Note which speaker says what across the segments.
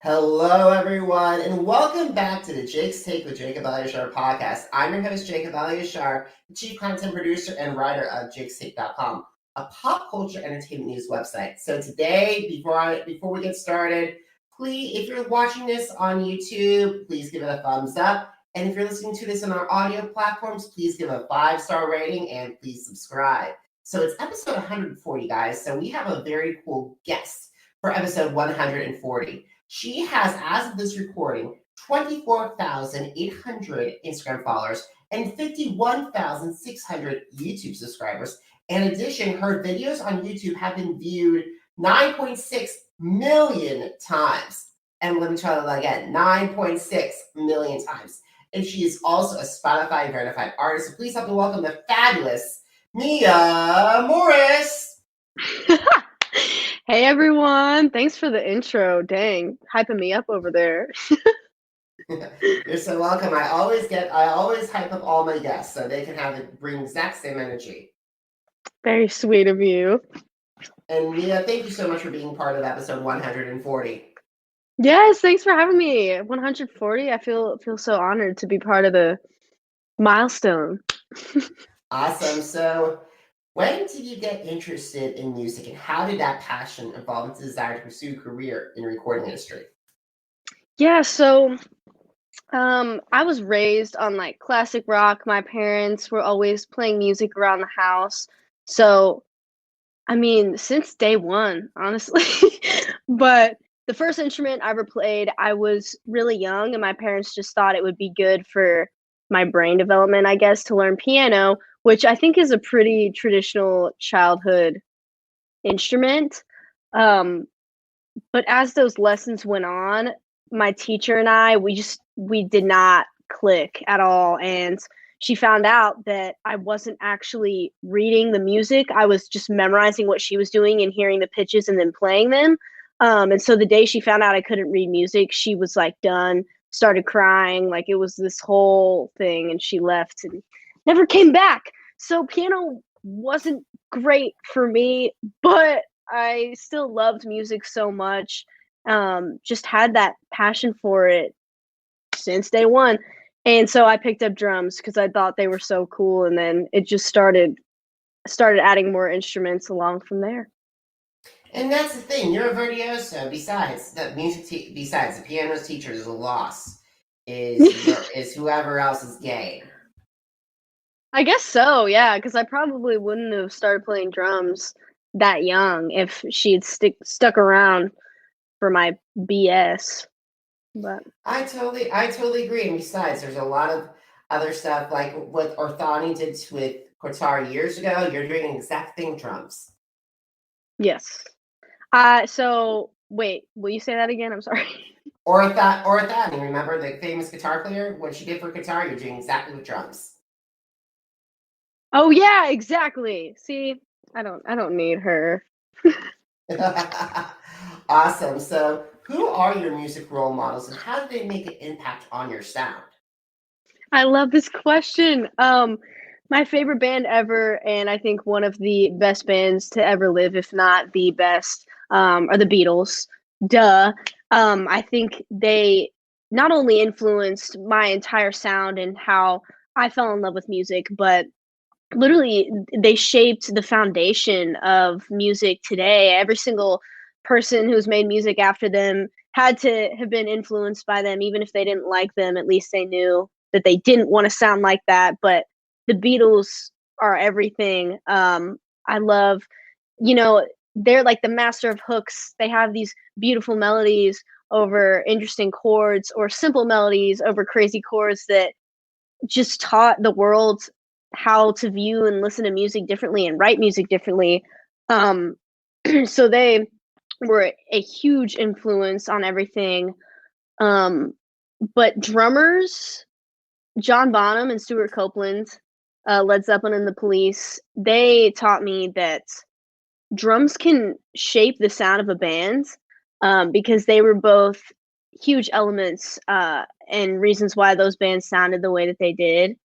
Speaker 1: Hello, everyone, and welcome back to the Jake's Take with Jacob Elyachar Podcast. I'm your host, Jacob Elyachar, the chief content producer and writer of jakestake.com, a pop culture entertainment news website. So today, before we get started, please, if you're watching this on YouTube, please give it a thumbs up. And if you're listening to this on our audio platforms, please give a 5-star rating and please subscribe. So it's episode 140, guys. So we have a very cool guest for episode 140. She has, as of this recording, 24,800 Instagram followers and 51,600 YouTube subscribers. In addition, her videos on YouTube have been viewed 9.6 million times. And let me try that again, 9.6 million times. And she is also a Spotify verified artist. So please help me welcome the fabulous Mia Morris.
Speaker 2: Hey everyone, thanks for the intro. Dang, hyping me up over there.
Speaker 1: You're so welcome. I always hype up all my guests so they can bring exact same energy.
Speaker 2: Very sweet of you.
Speaker 1: And Mia, thank you so much for being part of episode 140.
Speaker 2: Yes, thanks for having me. 140. I feel so honored to be part of the milestone.
Speaker 1: Awesome. So when did you get interested in music, and how did that passion evolve into the desire to pursue a career in the recording industry?
Speaker 2: Yeah, so I was raised on like classic rock. My parents were always playing music around the house. So, I mean, since day one, honestly. But the first instrument I ever played, I was really young, and my parents just thought it would be good for my brain development, I guess, to learn piano, which I think is a pretty traditional childhood instrument. Um, but as those lessons went on, my teacher and I, we did not click at all. And she found out that I wasn't actually reading the music. I was just memorizing what she was doing and hearing the pitches and then playing them. And so the day she found out I couldn't read music, she was like done, started crying. Like it was this whole thing, and she left and never came back. So piano wasn't great for me, but I still loved music so much. Just had that passion for it since day one. And so I picked up drums because I thought they were so cool, and then it just started adding more instruments along from there.
Speaker 1: And that's the thing, you're a virtuoso. Besides the besides the piano teacher is a loss. Is whoever else is gay.
Speaker 2: I guess so, yeah, because I probably wouldn't have started playing drums that young if she'd stuck around for my BS. But
Speaker 1: I totally agree. And besides, there's a lot of other stuff like what Orthani did with guitar years ago. You're doing the exact thing with drums.
Speaker 2: yes. So wait, will you say that again? I'm sorry.
Speaker 1: Orthani, remember the famous guitar player? What she did for guitar, you're doing exactly with drums.
Speaker 2: Oh yeah, exactly. See, I don't need her.
Speaker 1: Awesome. So, who are your music role models, and how do they make an impact on your sound?
Speaker 2: I love this question. My favorite band ever, and I think one of the best bands to ever live, if not the best, are the Beatles. Duh. I think they not only influenced my entire sound and how I fell in love with music, but literally they shaped the foundation of music today. Every single person who's made music after them had to have been influenced by them, even if they didn't like them. At least they knew that they didn't want to sound like that. But the Beatles are everything. I love, they're like the master of hooks. They have these beautiful melodies over interesting chords, or simple melodies over crazy chords that just taught the world how to view and listen to music differently and write music differently. So they were a huge influence on everything. But drummers, John Bonham and Stuart Copeland, Led Zeppelin and the Police, they taught me that drums can shape the sound of a band, because they were both huge elements and reasons why those bands sounded the way that they did.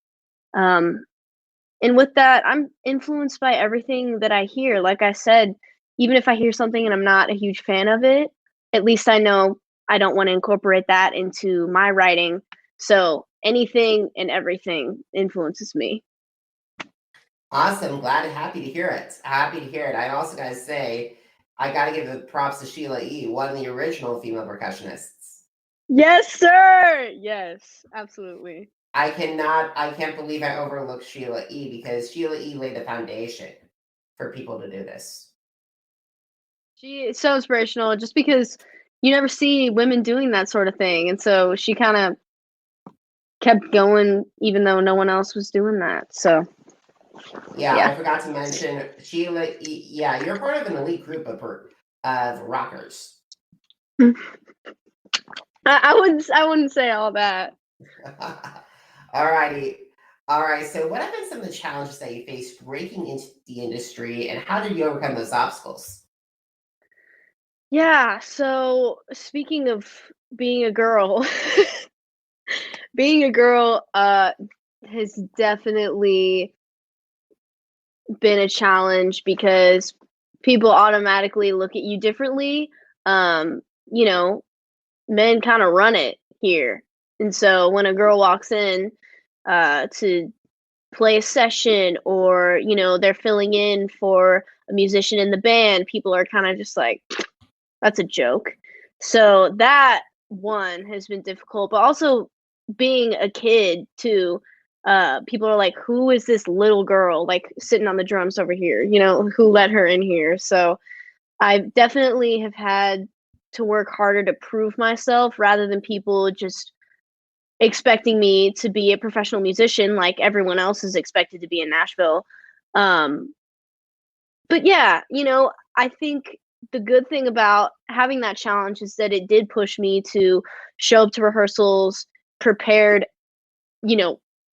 Speaker 2: And with that, I'm influenced by everything that I hear. Like I said, even if I hear something and I'm not a huge fan of it, at least I know I don't want to incorporate that into my writing. So anything and everything influences me.
Speaker 1: Awesome. Happy to hear it. Happy to hear it. I also got to say, I got to give the props to Sheila E., one of the original female percussionists.
Speaker 2: Yes, sir. Yes, absolutely.
Speaker 1: I can't believe I overlooked Sheila E. because Sheila E. laid the foundation for people to do this.
Speaker 2: She is so inspirational just because you never see women doing that sort of thing. And so she kind of kept going even though no one else was doing that. So
Speaker 1: Yeah,
Speaker 2: yeah.
Speaker 1: I forgot to mention Sheila E. Yeah, you're part of an elite group of rockers.
Speaker 2: I wouldn't say all that.
Speaker 1: All righty. All right. So what have been some of the challenges that you faced breaking into the industry, and how did you overcome those obstacles?
Speaker 2: Yeah, so speaking of being a girl, being a girl has definitely been a challenge because people automatically look at you differently. You know, men kind of run it here. And so when a girl walks in to play a session, or, they're filling in for a musician in the band, people are kind of just like, that's a joke. So that one has been difficult, but also being a kid too. People are like, who is this little girl like sitting on the drums over here? Who let her in here? So I definitely have had to work harder to prove myself rather than people just expecting me to be a professional musician like everyone else is expected to be in Nashville. But yeah, I think the good thing about having that challenge is that it did push me to show up to rehearsals prepared,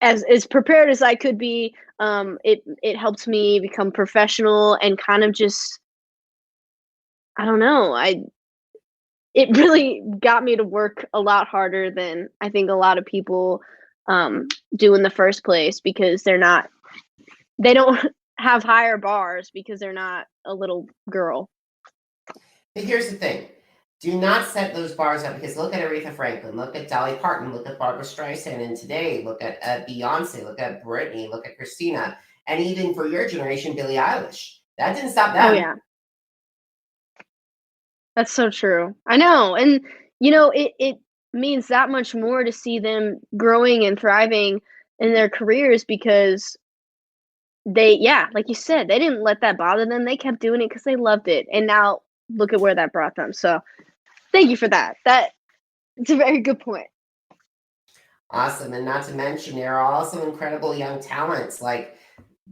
Speaker 2: as prepared as I could be. It helped me become professional and kind of just, I don't know, it really got me to work a lot harder than I think a lot of people do in the first place, because they don't have higher bars because they're not a little girl.
Speaker 1: But here's the thing. Do not set those bars up, because look at Aretha Franklin, look at Dolly Parton, look at Barbara Streisand, and today look at Beyonce, look at Britney, look at Christina, and even for your generation, Billie Eilish. That didn't stop them.
Speaker 2: Oh yeah. That's so true. I know. And it means that much more to see them growing and thriving in their careers, because like you said, they didn't let that bother them. They kept doing it because they loved it. And now look at where that brought them. So thank you for that. It's a very good point.
Speaker 1: Awesome. And not to mention, there are also incredible young talents. Like,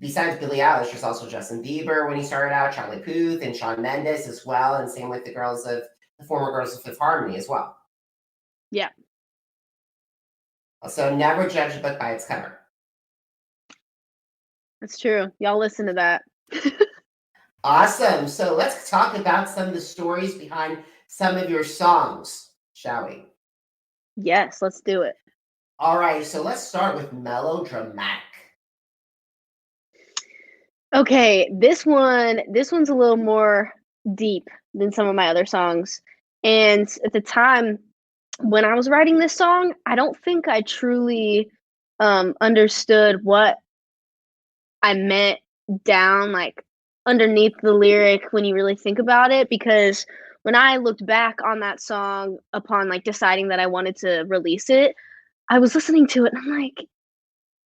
Speaker 1: besides Billie Eilish, there's also Justin Bieber when he started out, Charlie Puth, and Shawn Mendes as well. And same with the former girls of Fifth Harmony as well.
Speaker 2: Yeah.
Speaker 1: So never judge a book by its cover.
Speaker 2: That's true. Y'all listen to that.
Speaker 1: Awesome. So let's talk about some of the stories behind some of your songs, shall we?
Speaker 2: Yes, let's do it.
Speaker 1: All right. So let's start with Melodramatic.
Speaker 2: Okay, this one's a little more deep than some of my other songs. And at the time when I was writing this song, I don't think I truly understood what I meant down like underneath the lyric when you really think about it, because when I looked back on that song upon like deciding that I wanted to release it, I was listening to it and I'm like,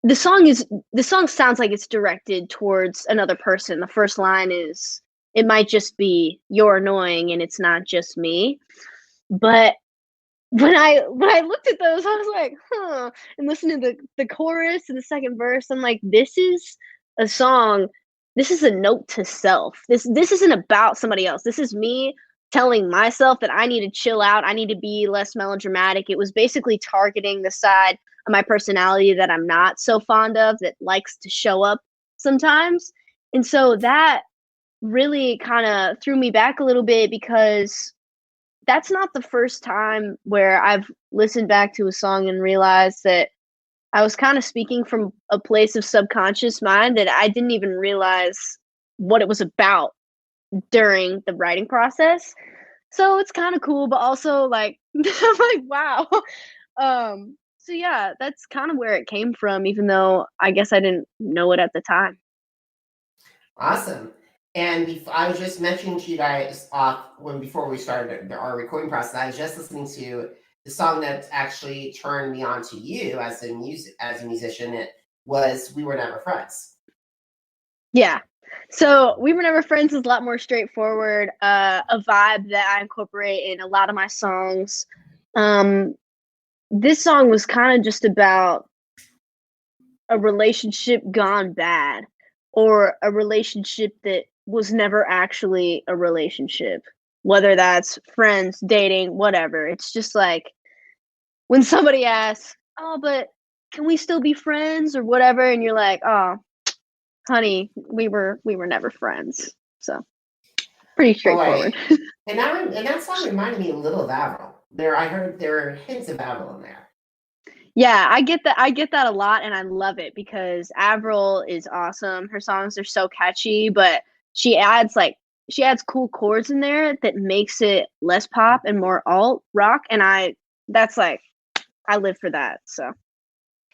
Speaker 2: the song sounds like it's directed towards another person. The first line is, it might just be, you're annoying and it's not just me. But when I looked at those, I was like, huh. And listening to the chorus and the second verse, I'm like, this is a song. This is a note to self. This isn't about somebody else. This is me telling myself that I need to chill out. I need to be less melodramatic. It was basically targeting the side of my personality that I'm not so fond of, that likes to show up sometimes. And so that really kind of threw me back a little bit, because that's not the first time where I've listened back to a song and realized that I was kind of speaking from a place of subconscious mind that I didn't even realize what it was about during the writing process. So it's kind of cool, but also like I'm like, wow. So yeah, that's kind of where it came from, even though I guess I didn't know it at the time.
Speaker 1: Awesome. And I was just mentioning to you guys before we started our recording process, I was just listening to the song that actually turned me on to you as a musician. It was "We Were Never Friends."
Speaker 2: Yeah. So We Were Never Friends is a lot more straightforward, a vibe that I incorporate in a lot of my songs. This song was kind of just about a relationship gone bad, or a relationship that was never actually a relationship, whether that's friends, dating, whatever. It's just like when somebody asks, "Oh, but can we still be friends?" or whatever, and you're like, "Oh, honey, we were never friends." So pretty
Speaker 1: Oh, wait.
Speaker 2: straightforward.
Speaker 1: And that song reminded me a little of Avril. I heard there were hints of Avril in there.
Speaker 2: Yeah, I get that a lot, and I love it because Avril is awesome. Her songs are so catchy, but she adds she adds cool chords in there that makes it less pop and more alt rock, and that's like I live for that. So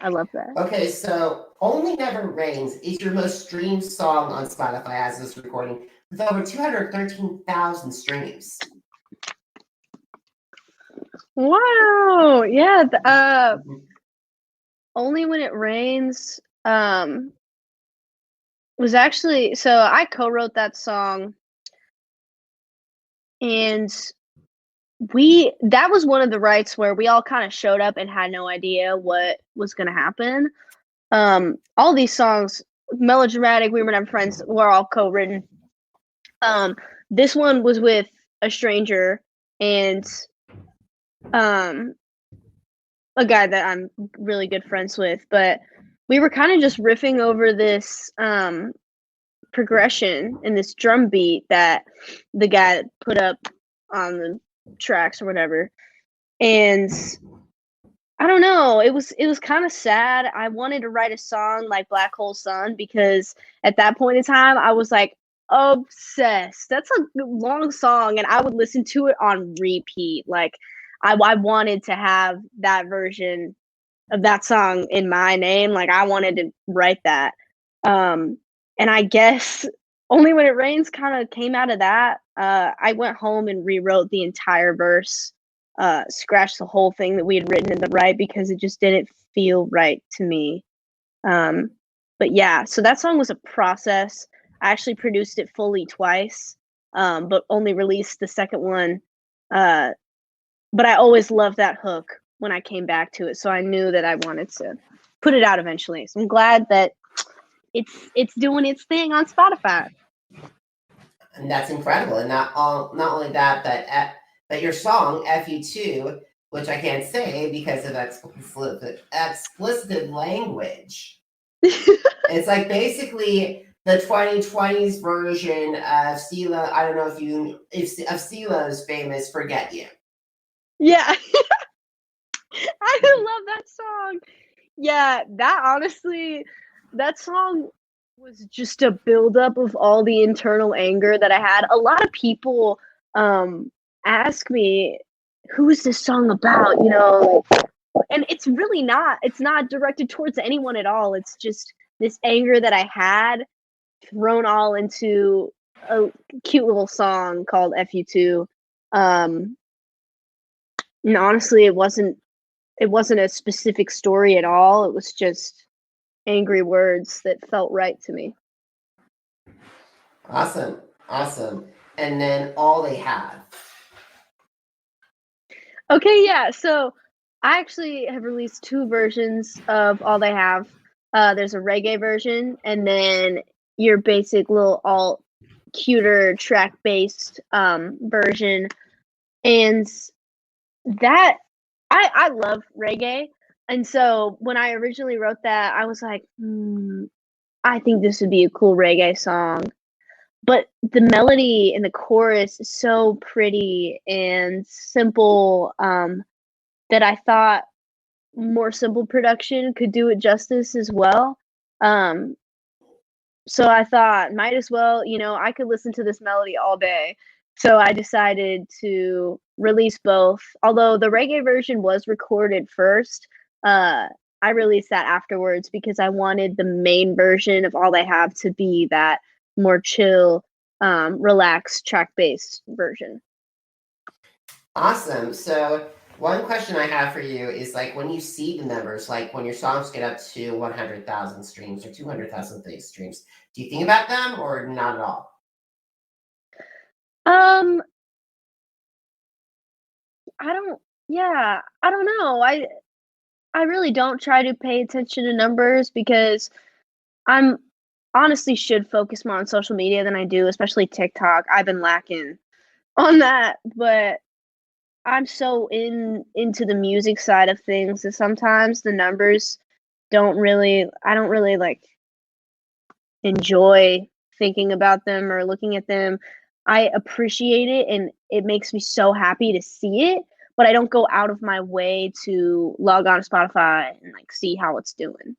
Speaker 2: I love that.
Speaker 1: Okay, so "Only Never Rains" is your most streamed song on Spotify as this recording, with over 213,000 streams.
Speaker 2: Wow. Yeah.
Speaker 1: Mhm.
Speaker 2: Only When It Rains was actually, so I co-wrote that song, and that was one of the writes where we all kind of showed up and had no idea what was going to happen. All these songs, Melodramatic, We Were Never Friends, were all co-written. This one was with a stranger and um a guy that I'm really good friends with, but we were kind of just riffing over this progression and this drum beat that the guy put up on the tracks or whatever. And I don't know, it was kind of sad. I wanted to write a song like Black Hole Sun because at that point in time I was like obsessed. That's a long song and I would listen to it on repeat. Like I wanted to have that version of that song in my name. Like I wanted to write that. And I guess Only When It Rains kind of came out of that. I went home and rewrote the entire verse, scratched the whole thing that we had written in the right because it just didn't feel right to me. But yeah, so that song was a process. I actually produced it fully twice, but only released the second one. But I always loved that hook when I came back to it, so I knew that I wanted to put it out eventually. So I'm glad that it's doing its thing on Spotify.
Speaker 1: And that's incredible. And not only that, but your song "FU2," which I can't say because of explicit language. It's like basically the 2020s version of Sela. I don't know if of Sela's famous "Forget You."
Speaker 2: Yeah. I love that song. Yeah, that honestly, that song was just a buildup of all the internal anger that I had. A lot of people ask me, who is this song about? And it's not directed towards anyone at all. It's just this anger that I had thrown all into a cute little song called FU2. And honestly, it wasn't a specific story at all. It was just angry words that felt right to me.
Speaker 1: Awesome, awesome. And then "All They Have."
Speaker 2: Okay, yeah. So I actually have released two versions of All They Have. There's a reggae version, and then your basic little alt cuter track based version. And that I love reggae. And so when I originally wrote that, I was like, I think this would be a cool reggae song. But the melody and the chorus is so pretty and simple, that I thought more simple production could do it justice as well. Um, so I thought, might as well, I could listen to this melody all day. So I decided to release both. Although the reggae version was recorded first, I released that afterwards because I wanted the main version of All They Have to be that more chill, relaxed track-based version.
Speaker 1: Awesome. So one question I have for you is like when you see the numbers, like when your songs get up to 100,000 streams or 200,000 streams, do you think about them or not at all?
Speaker 2: I don't know. I really don't try to pay attention to numbers because I'm honestly should focus more on social media than I do, especially TikTok. I've been lacking on that, but I'm so into the music side of things that sometimes the numbers I don't really like enjoy thinking about them or looking at them. I appreciate it and it makes me so happy to see it, but I don't go out of my way to log on to Spotify and like see how it's doing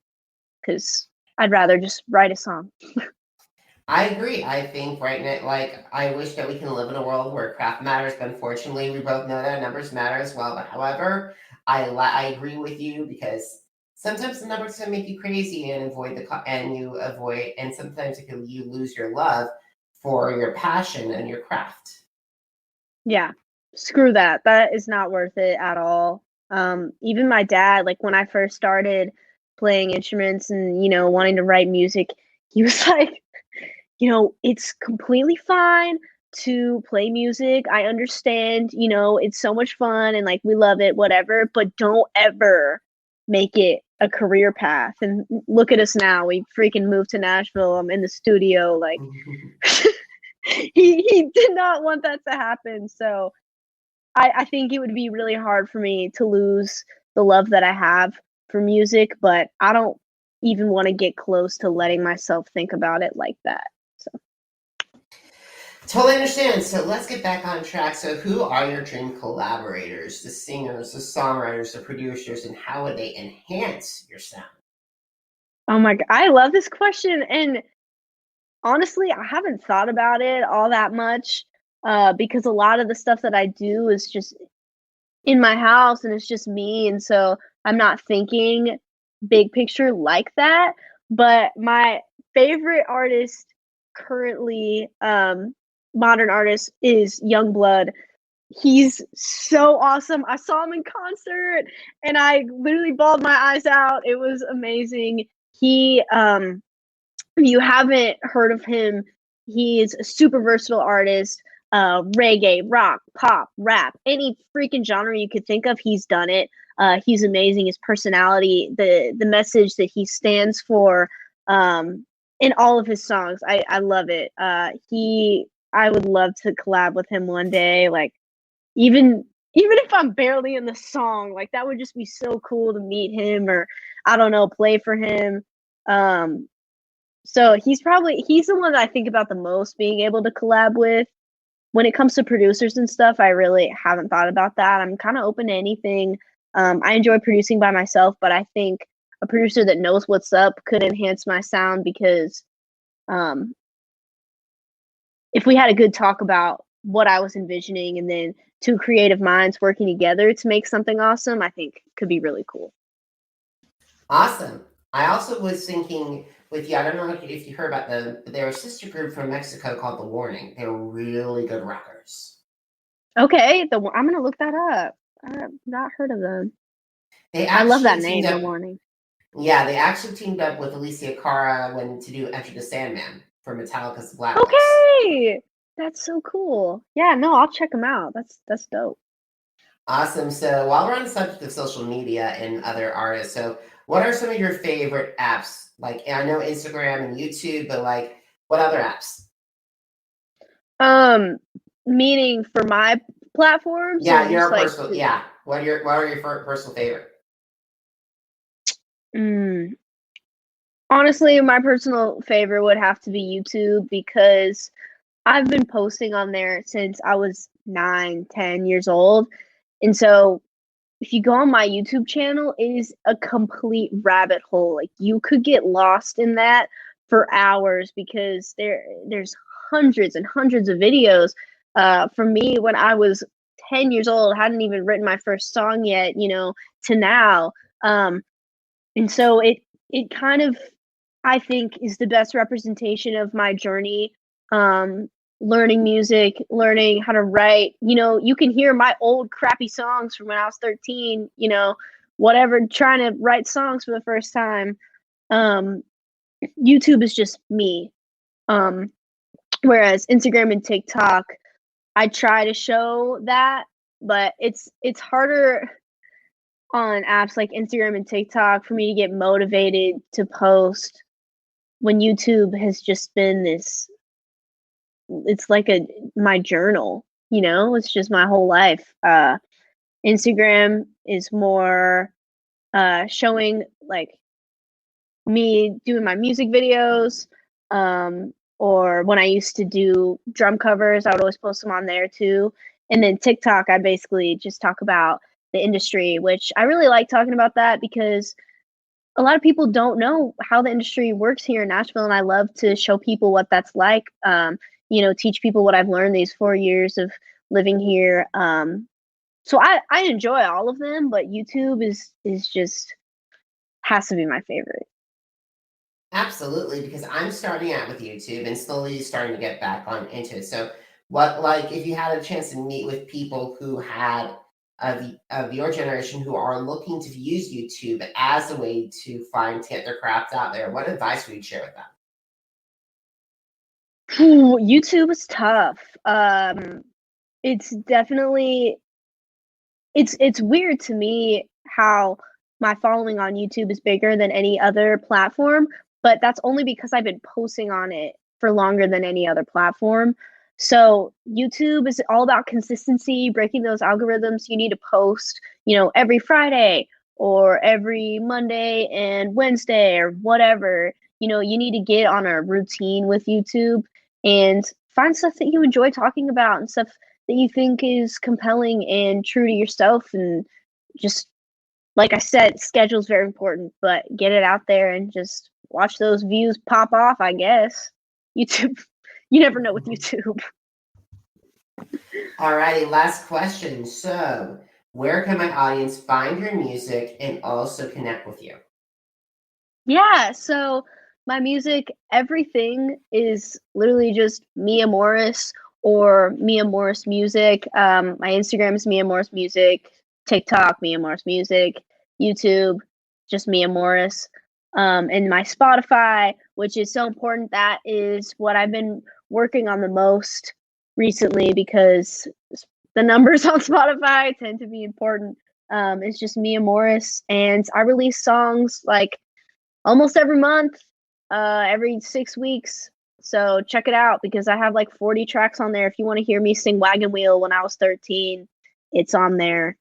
Speaker 2: because I'd rather just write a song.
Speaker 1: I agree. I think right now, like, I wish that we can live in a world where craft matters, but unfortunately, we both know that numbers matter as well. But however, I agree with you because sometimes the numbers can make you crazy and and sometimes you lose your love for your passion and your craft.
Speaker 2: Yeah, screw that. That is not worth it at all. Even my dad, like when I first started playing instruments and, wanting to write music, he was like, it's completely fine to play music. I understand, it's so much fun and like we love it, whatever, but don't ever make it a career path. And look at us now. We freaking moved to Nashville. I'm in the studio. Like, he did not want that to happen. So I think it would be really hard for me to lose the love that I have for music, but I don't even want to get close to letting myself think about it like that. So
Speaker 1: Totally understand. So let's get back on track. So who are your dream collaborators, the singers, the songwriters, the producers, and how would they enhance your sound?
Speaker 2: oh my God, I love this question. And honestly, I haven't thought about it all that much because a lot of the stuff that I do is just in my house and it's just me. And so I'm not thinking big picture like that. But my favorite artist currently, modern artist, is Youngblood. He's so awesome. I saw him in concert and I literally bawled my eyes out. It was amazing. He if you haven't heard of him, he's a super versatile artist. Reggae, rock, pop, rap, any freaking genre you could think of, he's done it. He's amazing. His personality, the message that he stands for, in all of his songs, I love it. I would love to collab with him one day. Like even if I'm barely in the song, like that would just be so cool to meet him or I don't know, play for him. So he's the one that I think about the most being able to collab with. When it comes to producers and stuff, I really haven't thought about that. I'm kind of open to anything. I enjoy producing by myself, but I think a producer that knows what's up could enhance my sound because if we had a good talk about what I was envisioning and then two creative minds working together to make something awesome, I think could be really cool.
Speaker 1: Awesome. I also was thinking with you, I don't know if you heard about them, but they're a sister group from Mexico called The Warning. They're really good rockers.
Speaker 2: Okay, I'm gonna look that up. I've not heard of them. I love that name, The Warning.
Speaker 1: Yeah, they actually teamed up with Alicia Cara to do Enter the Sandman for Metallica's The Black Box.
Speaker 2: Okay, that's so cool. Yeah, no, I'll check them out. That's dope.
Speaker 1: Awesome. So while we're on the subject of social media and other artists, so what are some of your favorite apps? Like I know Instagram and YouTube, but like what other apps?
Speaker 2: Meaning for my platforms?
Speaker 1: Yeah, your personal. Yeah, what are your personal favorite?
Speaker 2: Honestly, my personal favorite would have to be YouTube because I've been posting on there since I was 9, 10 years old. And so if you go on my YouTube channel, it is a complete rabbit hole. Like you could get lost in that for hours because there's hundreds and hundreds of videos from me when I was 10 years old, hadn't even written my first song yet, to now. And so it kind of, I think, is the best representation of my journey, learning music, learning how to write. You can hear my old crappy songs from when I was 13, whatever, trying to write songs for the first time. YouTube is just me. Whereas Instagram and TikTok, I try to show that, but it's harder on apps like Instagram and TikTok for me to get motivated to post when YouTube has just been this, it's like my journal, it's just my whole life. Instagram is more showing like me doing my music videos, or when I used to do drum covers, I would always post them on there too. And then TikTok, I basically just talk about the industry, which I really like talking about that because a lot of people don't know how the industry works here in Nashville, and I love to show people what that's like. Teach people what I've learned these 4 years of living here. So I enjoy all of them, but YouTube is just has to be my favorite.
Speaker 1: Absolutely, because I'm starting out with YouTube and slowly starting to get back on into it. So, what like if you had a chance to meet with people who had of your generation who are looking to use YouTube as a way to get their craft out there, what advice would you share with them?
Speaker 2: YouTube is tough. It's definitely it's weird to me how my following on YouTube is bigger than any other platform, but that's only because I've been posting on it for longer than any other platform. So YouTube is all about consistency, breaking those algorithms. You need to post, every Friday or every Monday and Wednesday or whatever. You need to get on a routine with YouTube and find stuff that you enjoy talking about and stuff that you think is compelling and true to yourself. And just like I said, schedule is very important, but get it out there and just watch those views pop off, I guess. YouTube, you never know with YouTube.
Speaker 1: Alrighty, last question. So, where can my audience find your music and also connect with you?
Speaker 2: Yeah, so my music, everything is literally just Mia Morris or Mia Morris Music. My Instagram is Mia Morris Music, TikTok, Mia Morris Music, YouTube, just Mia Morris. And my Spotify, which is so important, that is what I've been working on the most recently because the numbers on Spotify tend to be important. It's just Mia Morris, and I release songs like almost every month, every 6 weeks. So check it out because I have like 40 tracks on there. If you want to hear me sing Wagon Wheel when I was 13, it's on there.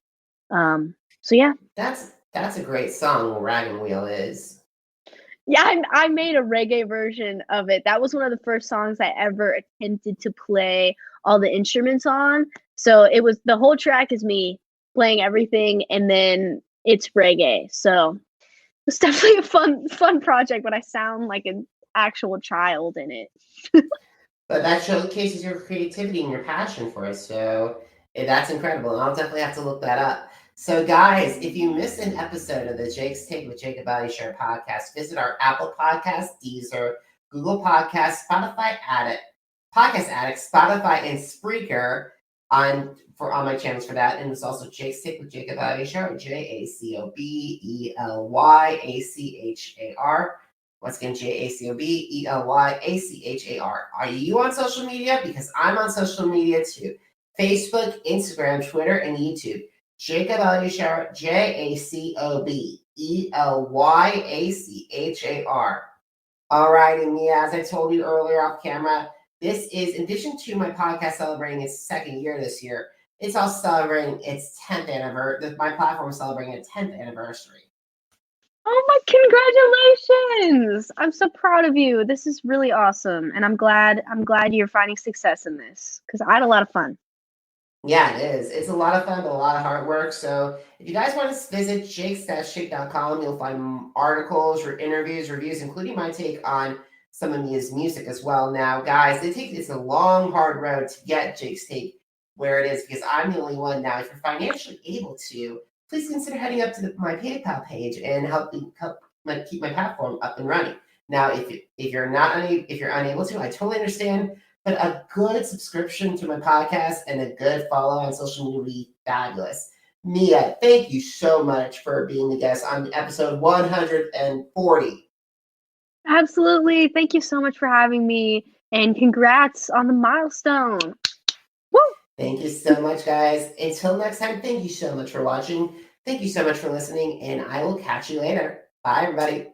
Speaker 2: So yeah.
Speaker 1: That's a great song, Wagon Wheel is.
Speaker 2: Yeah, I made a reggae version of it. That was one of the first songs I ever attempted to play all the instruments on. So it was, the whole track is me playing everything and then it's reggae. So it's definitely a fun project, but I sound like an actual child in it.
Speaker 1: But that showcases your creativity and your passion for it. So that's incredible. And I'll definitely have to look that up. So, guys, if you missed an episode of the Jake's Take with Jacob Elyachar podcast, visit our Apple Podcast, Deezer, Google Podcast, Spotify Addict, Podcast Addict, Spotify, and Spreaker on my channels for that. And it's also Jake's Take with Jacob Elyachar, JACOBELYACHAR. Once again, JACOBELYACHAR. Are you on social media? Because I'm on social media too. Facebook, Instagram, Twitter, and YouTube. Jacob Elyachar, JACOBELYACHAR. All right, and Mia, as I told you earlier off camera, this is, in addition to my podcast celebrating its second year this year, it's also celebrating its 10th anniversary. My platform is celebrating its 10th anniversary.
Speaker 2: Oh my, congratulations! I'm so proud of you. This is really awesome. And I'm glad you're finding success in this because I had a lot of fun.
Speaker 1: Yeah, it is. It's a lot of fun, but a lot of hard work. So if you guys want to visit jakes-shake.com, you'll find articles, interviews, reviews, including my take on some of Mia's music as well. Now, guys, it's a long, hard road to get Jake's Take where it is because I'm the only one now. If you're financially able to, please consider heading up to my PayPal page and help keep my platform up and running. Now, if you're unable to, I totally understand. But a good subscription to my podcast and a good follow on social media would be fabulous. Mia, thank you so much for being the guest on episode 140.
Speaker 2: Absolutely. Thank you so much for having me, and congrats on the milestone. Woo!
Speaker 1: Thank you so much, guys. Until next time, thank you so much for watching. Thank you so much for listening, and I will catch you later. Bye, everybody.